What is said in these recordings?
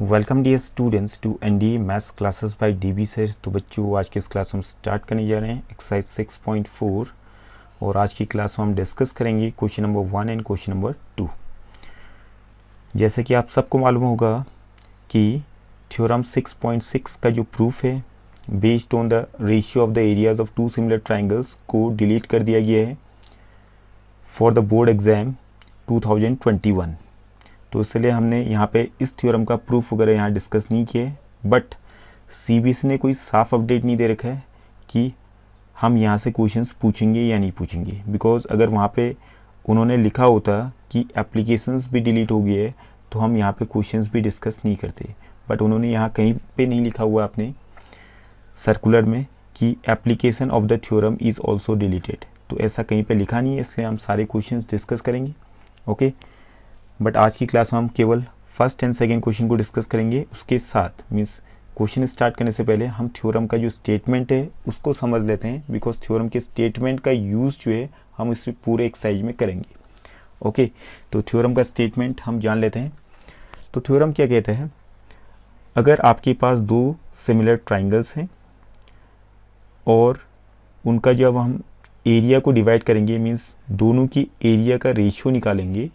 Welcome dear students to NDA maths classes by DB sir. तो बच्चों, आज की इस क्लास में हम स्टार्ट करने जा रहे हैं एक्सरसाइज 6.4 और आज की क्लास में हम डिस्कस करेंगे question number 1 and question number 2। जैसे कि आप सबको मालूम होगा कि थ्योरम 6.6 का जो प्रूफ है based on the ratio of the areas of two similar triangles को डिलीट कर दिया गया है फॉर द बोर्ड एग्जाम 2021। तो इसलिए हमने यहाँ पे इस थ्योरम का प्रूफ वगैरह यहाँ डिस्कस नहीं किए, बट सीबीएसई ने कोई साफ अपडेट नहीं दे रखा है कि हम यहाँ से क्वेश्चंस पूछेंगे या नहीं पूछेंगे। बिकॉज अगर वहाँ पे उन्होंने लिखा होता कि एप्लीकेशंस भी डिलीट हो गई है तो हम यहाँ पे क्वेश्चंस भी डिस्कस नहीं करते, बट उन्होंने यहाँ कहीं पे नहीं लिखा हुआ अपने सर्कुलर में कि application of the theorem is also deleted. तो ऐसा कहीं पे लिखा नहीं है, इसलिए हम सारे क्वेश्चंस डिस्कस करेंगे। ओके, बट आज की क्लास में हम केवल फर्स्ट एंड सेकंड क्वेश्चन को डिस्कस करेंगे। उसके साथ मीन्स क्वेश्चन स्टार्ट करने से पहले हम थ्योरम का जो स्टेटमेंट है उसको समझ लेते हैं, बिकॉज थ्योरम के स्टेटमेंट का यूज़ जो है हम इस पूरे एक्सरसाइज में करेंगे। ओके, तो थ्योरम का स्टेटमेंट हम जान लेते हैं। तो थ्योरम क्या कहता है, अगर आपके पास दो सिमिलर ट्राइंगल्स हैं और उनका जब हम एरिया को डिवाइड करेंगे, मीन्स दोनों की एरिया का रेशियो निकालेंगे,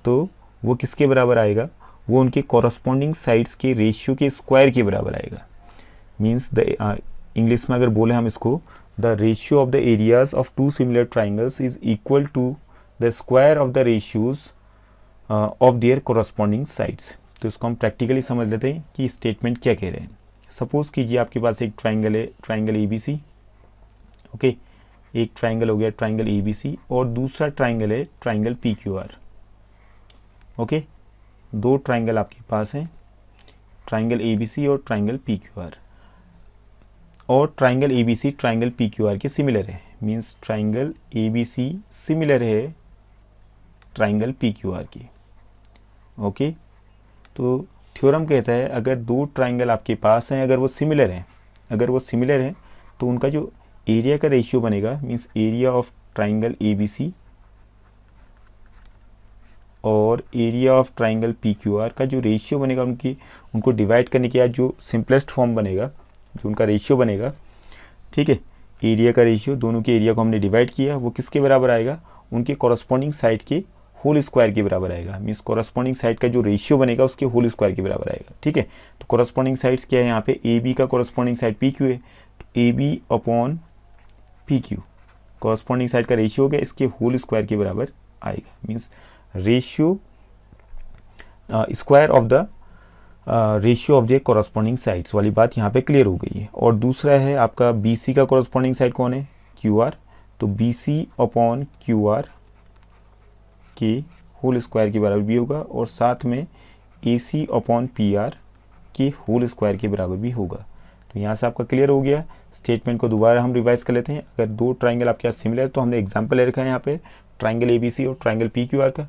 तो वो किसके बराबर आएगा, वो उनके कॉरस्पॉन्डिंग साइड्स के रेशियो के स्क्वायर के बराबर आएगा। मीन्स द इंग्लिश में अगर बोले हम इसको, the ratio of the areas of two similar triangles is equal to the square of the ratios of their corresponding sides. तो इसको हम प्रैक्टिकली समझ लेते हैं कि स्टेटमेंट क्या कह रहे हैं। सपोज कीजिए आपके पास एक ट्राइंगल है, triangle A B C. Okay, एक ट्राइंगल हो गया ट्राइंगल ए बी सी और दूसरा ट्राइंगल है triangle P Q R. Okay, दो ट्राइंगल आपके पास हैं, ट्राइंगल ए बी सी और ट्राइंगल पी क्यू आर, और triangle A B C triangle P Q R के सिमिलर है। Means triangle A B C similar है ट्राइंगल पी क्यू आर की। ओके, तो थ्योरम कहता है अगर दो ट्राइंगल आपके पास हैं, अगर वो सिमिलर हैं तो उनका जो एरिया का रेशियो बनेगा, means area of triangle A B C और area of triangle P Q R का जो रेशियो बनेगा, उनको डिवाइड करने के बाद जो सिंपलेस्ट फॉर्म बनेगा, जो उनका रेशियो बनेगा, ठीक है, एरिया का रेशियो, दोनों के एरिया को हमने डिवाइड किया, वो किसके बराबर आएगा, उनके कॉरस्पॉन्डिंग साइड के होल स्क्वायर के बराबर आएगा। मीन्स कॉरस्पॉन्डिंग साइड का जो रेशियो बनेगा उसके होल स्क्वायर के बराबर आएगा। ठीक है, तो कॉरस्पॉन्डिंग साइड्स क्या है यहाँ पे, ए बी का कॉरस्पॉन्डिंग साइड पी क्यू है, तो A B upon P Q corresponding side का रेशियो हो गया, इसके होल स्क्वायर के बराबर आएगा। Means ratio square of the ratio of the corresponding sides वाली बात यहाँ पे क्लियर हो गई है। और दूसरा है आपका बी सी का कॉरस्पॉन्डिंग साइड कौन है, क्यू आर, तो B C upon Q R के होल स्क्वायर के बराबर भी होगा, और साथ में A C upon P R के होल स्क्वायर के बराबर भी होगा। तो यहाँ से आपका क्लियर हो गया। स्टेटमेंट को दोबारा हम रिवाइज कर लेते हैं। अगर दो ट्राइंगल आपके यहाँ सिमिलर, तो हमने एग्जाम्पल ले रखा है यहाँ पे ट्राइंगल ए बी सी और ट्राइंगल पी क्यू आर का।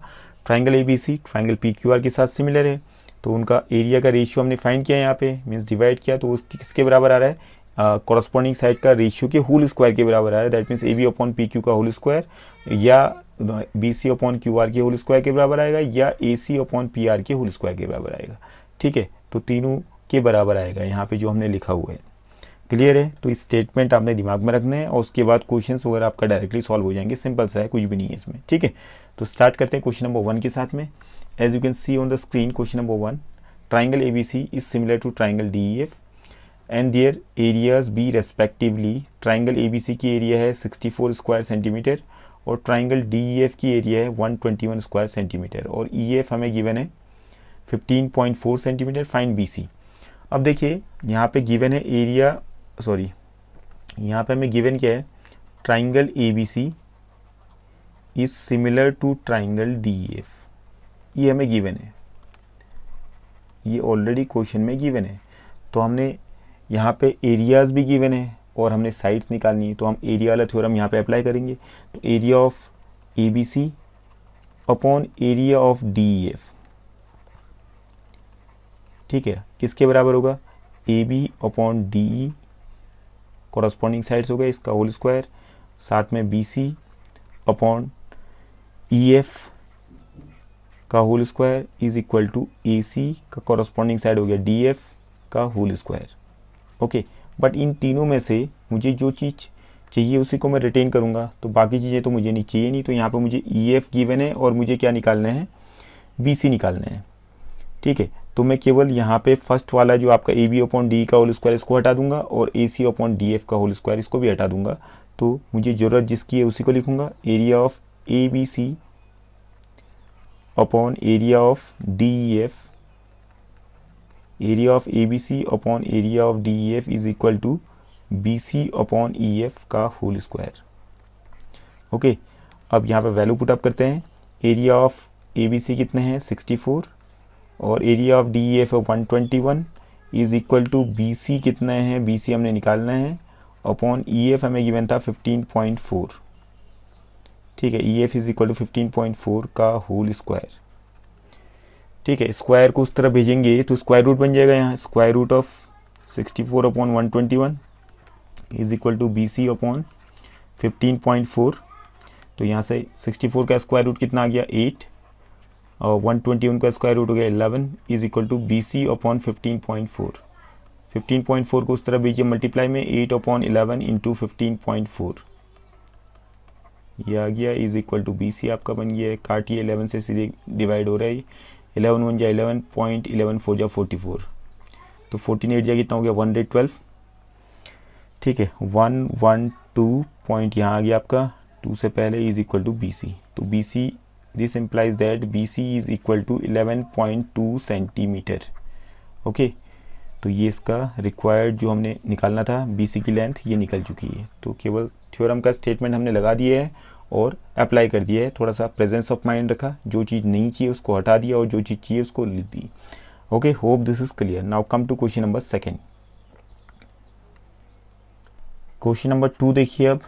Triangle A B C triangle P Q R के साथ सिमिलर है, तो उनका एरिया का रेशियो हमने फाइंड किया यहाँ पे, मीन्स डिवाइड किया, तो उसकी किसके बराबर आ रहा है, कॉरस्पॉन्डिंग साइड का रेशियो के होल स्क्वायर के बराबर आ रहा है। That means A B upon P Q का होल स्क्वायर या B C upon Q R के होल स्क्वायर के बराबर आएगा, या A C upon P R के होल स्क्वायर के बराबर आएगा। ठीक है, तो तीनों के बराबर आएगा यहाँ पे जो हमने लिखा हुआ है। क्लियर है, तो इस स्टेटमेंट आपने दिमाग में रखना है और उसके बाद क्वेश्चंस वगैरह आपका डायरेक्टली सॉल्व हो जाएंगे। सिंपल सा है, कुछ भी नहीं है इसमें। ठीक है, तो स्टार्ट करते हैं क्वेश्चन नंबर 1 के साथ में। As you can see on the screen, question number 1, triangle A B C is similar to triangle D E F and their areas be respectively. Triangle A B C की area है 64 square centimetre और triangle D E F की area है 121 square centimetre, और ई F हमें given है 15.4 centimetre. Find B C. अब देखिए यहाँ पे गिवन है एरिया, सॉरी यहाँ पे हमें गिवन क्या है, triangle A B C is similar to triangle D E F, ये हमें गिवन है, ये ऑलरेडी क्वेश्चन में गिवन है। तो हमने यहाँ पे एरियाज भी गिवन है और हमने साइड्स निकालनी है, तो हम एरिया वाला थ्योरम यहाँ पे अप्लाई करेंगे। तो area of A B C upon area of D E F, ठीक है, किसके बराबर होगा, A B upon D E, corresponding sides हो गए इसका होल स्क्वायर, साथ में B C upon E F का whole square is equal to A C का कॉरस्पॉन्डिंग साइड हो गया डी एफ का whole square. Okay, but in तीनों में से मुझे जो चीज़ चाहिए उसी को मैं रिटेन करूँगा, तो बाकी चीज़ें तो मुझे नहीं चाहिए नहीं। तो यहाँ पे मुझे ई एफ गिवन है और मुझे क्या निकालना है, बी सी निकालना है। ठीक है, तो मैं केवल यहाँ पे फर्स्ट वाला जो आपका ए बी अपॉन डी का होल स्क्वायर इसको हटा दूंगा और ए सी अपॉन डी एफ का होल स्क्वायर इसको भी हटा दूंगा। तो मुझे ज़रूरत जिसकी है उसी को लिखूंगा, area of A B C upon area of D E F, area of A B C upon area of D E F is equal to B C upon E F का होल स्क्वायर। ओके, अब यहाँ पे value put up करते हैं। Area of A B C कितने हैं 64 और area of D E F 121 is equal to B C कितना है, बी सी हमने निकालना है अपॉन ई एफ हमें गिवन था 15.4। ठीक है, E F is equal to 15.4 का होल स्क्वायर। ठीक है, स्क्वायर को उस तरफ भेजेंगे तो स्क्वायर रूट बन जाएगा यहाँ, square root of 64 upon 121 is equal to B C upon 15.4। तो यहाँ से 64 का स्क्वायर रूट कितना आ गया 8 और 121 का स्क्वायर रूट हो गया 11 is equal to B C upon 15.4। 15.4 को उस तरफ भेजिए मल्टीप्लाई में 8 अपॉन 11 इंटू 15.4 ये आ गया is equal to B C आपका बन गया है। काटिए 11 से सीधे डिवाइड हो रहा है, 11 1 जा 11 पॉइंट 11 4 जा 44 तो 14 8 जा कितना हो गया 112। ठीक है, 112 पॉइंट यहाँ आ गया आपका 2 से पहले is equal to B C. तो B C this implies that B C is equal to 11.2 centimetre. Okay, तो ये इसका रिक्वायर्ड जो हमने निकालना था बी सी की लेंथ ये निकल चुकी है। तो केवल थ्योरम का स्टेटमेंट हमने लगा दिया है और अप्लाई कर दिया है, थोड़ा सा प्रेजेंस ऑफ माइंड रखा, जो चीज़ नहीं चाहिए उसको हटा दिया और जो चीज़ चाहिए उसको लिख दी। Okay, hope this is clear. Now come to question number second. Question number 2 देखिए अब,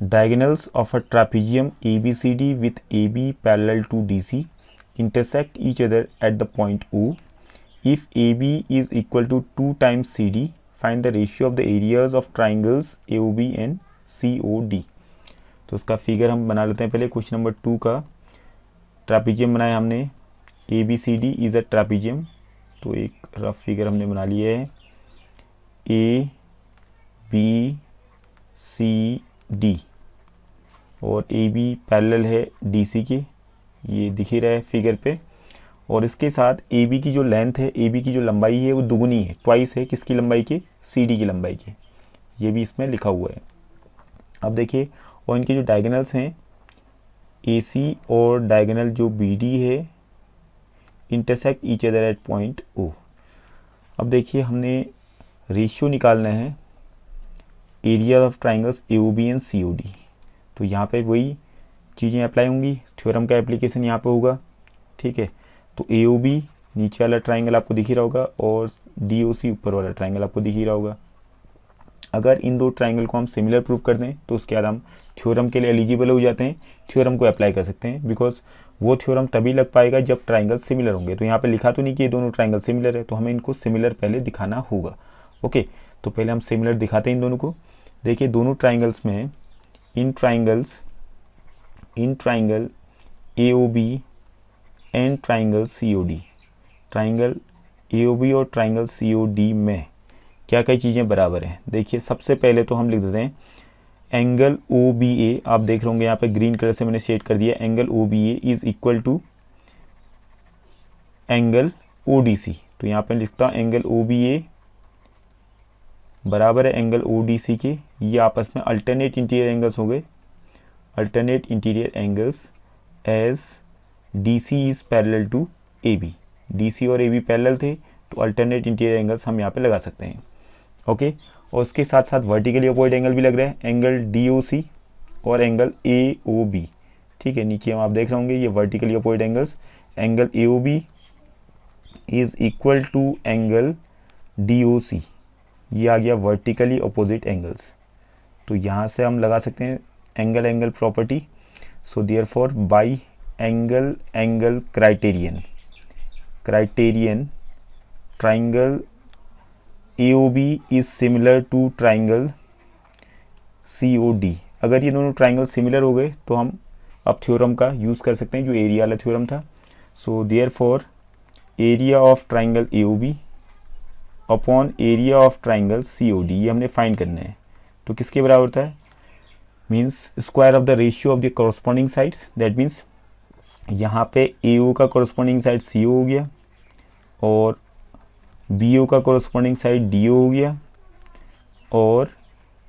diagonals of a trapezium ABCD with AB parallel to DC intersect each other at the point O. If AB is equal to 2 times CD, find the ratio of the areas of triangles AOB and COD. तो उसका figure हम बना लेते हैं पहले। Question number 2 का ट्रापीजियम बनाया हमने, ABCD इज अ ट्रापीजियम। तो एक रफ फिगर हमने बना लिया है, ABCD और ए बी पैरेलल है डी सी के, ये दिख ही रहा है फिगर पे। और इसके साथ ए बी की जो लेंथ है, ए बी की जो लंबाई है वो दुगुनी है, ट्वाइस है किसकी लंबाई के, सी डी की लंबाई के, ये भी इसमें लिखा हुआ है। अब देखिए, और इनके जो डायगोनल्स हैं ए सी और डायगोनल जो बी डी है intersect each other at point O. अब देखिए, हमने रेशियो निकालना है area of triangles A O B and C O D. तो यहाँ पे वही चीज़ें अप्लाई होंगी, थ्योरम का एप्लीकेशन यहाँ पे होगा। ठीक है, तो ए ओ बी नीचे वाला ट्राइंगल आपको दिख ही रहा होगा और डी ओ सी ऊपर वाला ट्राइंगल आपको दिख ही रहा होगा। अगर इन दो ट्राइंगल को हम सिमिलर प्रूव कर दें तो उसके बाद हम थ्योरम के लिए एलिजिबल हो जाते हैं, थ्योरम को अप्लाई कर सकते हैं। बिकॉज वो थ्योरम तभी लग पाएगा जब ट्राइंगल सिमिलर होंगे। तो यहाँ पे लिखा तो नहीं कि ये दोनों ट्राइंगल सिमिलर है, तो हमें इनको सिमिलर पहले दिखाना होगा। ओके, तो पहले हम सिमिलर दिखाते हैं इन दोनों को। देखिए, दोनों ट्राइंगल्स में in triangle AOB and triangle COD, triangle AOB और ट्राइंगल COD में क्या क्या चीज़ें बराबर हैं। देखिए, सबसे पहले तो हम लिख देते हैं एंगल OBA, आप देख रहे होंगे यहाँ पे ग्रीन कलर से मैंने शेड कर दिया, angle OBA is equal to angle ODC। तो यहाँ पे लिखता हूँ एंगल OBA बराबर है एंगल ODC के, ये आपस में अल्टरनेट इंटीरियर एंगल्स हो गए, alternate interior angles as DC is parallel to AB। DC और AB पैरेलल थे तो अल्टरनेट इंटीरियर एंगल्स हम यहाँ पे लगा सकते हैं। ओके, और उसके साथ साथ वर्टिकली अपोजिट एंगल भी लग रहा है, एंगल DOC और एंगल AOB। ठीक है, नीचे हम आप देख रहे होंगे ये vertically opposite angles, angle AOB is equal to angle DOC, ये आ गया वर्टिकली अपोजिट एंगल्स। तो यहाँ से हम लगा सकते हैं angle angle property. So therefore by angle angle criterion triangle AOB is similar to triangle COD। अगर ये दोनों ट्राइंगल सिमिलर हो गए तो हम अब थ्योरम का यूज़ कर सकते हैं जो एरिया वाला थ्योरम था। So therefore area of triangle AOB upon area of triangle COD, ये हमने फाइंड करना है। तो किसके बराबर होता है, means square of the ratio of the corresponding sides, that means यहाँ पे AO का कॉरस्पॉन्डिंग साइड CO हो गया और BO का कॉरस्पॉन्डिंग साइड DO हो गया और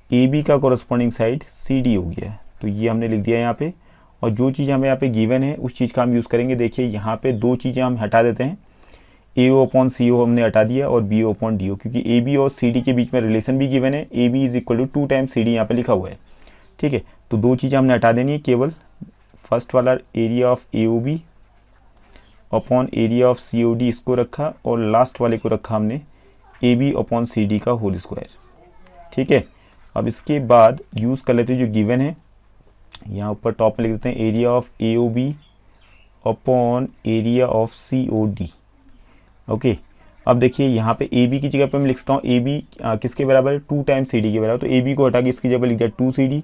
AB का कॉरस्पॉन्डिंग साइड CD हो गया। तो ये हमने लिख दिया यहाँ पे, और जो चीज़ हमें यहाँ पे गिवन है उस चीज़ का हम यूज़ करेंगे। देखिए यहाँ पे दो चीज़ें हम हटा देते हैं, AO अपॉन CO हमने हटा दिया और BO अपॉन DO, क्योंकि AB और CD के बीच में रिलेशन भी गिवन है, AB is equal to 2 times CD यहाँ पे लिखा हुआ है। ठीक है, तो दो चीज़ें हमने हटा देनी है, केवल फर्स्ट वाला area of AOB upon area of COD इसको रखा और लास्ट वाले को रखा हमने AB अपॉन CD का होल स्क्वायर। ठीक है, अब इसके बाद यूज़ कर लेते हैं जो गिवन है, यहाँ ऊपर टॉप में लिख देते हैं area of AOB upon area of COD। Okay, अब देखिए यहाँ पे AB की जगह पे मैं लिखता हूँ AB किसके बराबर है, 2 टाइम्स CD के बराबर। तो AB को हटा के इसकी जगह लिख दिया 2CD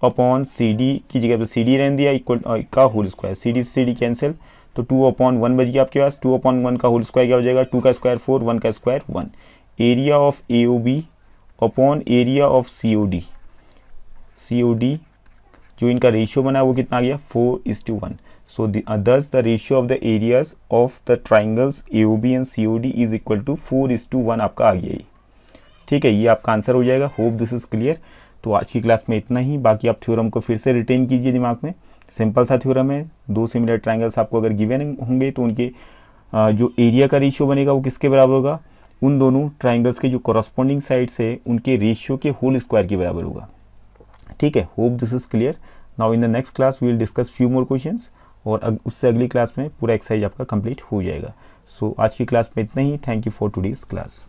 अपॉन CD की जगह पे CD रहने दिया इक्वल का होल स्क्वायर, CD से CD कैंसिल, तो 2 अपॉन 1 बच गया आपके पास। 2 अपॉन 1 का होल स्क्वायर क्या हो जाएगा, 2 का स्क्वायर 4, 1 का square 1। Area of AOB upon area of COD जो इनका रेशियो बना वो कितना आ गया, 4:1। सो thus the ratio of the areas of the triangles AOB and COD is equal to 4:1 आपका आ गया ये। ठीक है, ये आपका आंसर हो जाएगा। Hope this is clear. तो आज की क्लास में इतना ही, बाकी आप थ्योरम को फिर से रिटेन कीजिए दिमाग में। सिंपल सा थ्योरम है, दो सिमिलर ट्राइंगल्स आपको अगर गिवन होंगे तो उनके जो एरिया का रेशियो बनेगा वो किसके बराबर होगा, उन दोनों ट्राइंगल्स के जो कॉरस्पॉन्डिंग साइड्स है उनके रेशियो के होल स्क्वायर के बराबर होगा। ठीक है, hope this is clear. Now in the next class we will discuss few more questions और उससे अगली क्लास में पूरा एक्सरसाइज आपका कंप्लीट हो जाएगा। सो आज की क्लास में इतना ही। Thank you for today's class.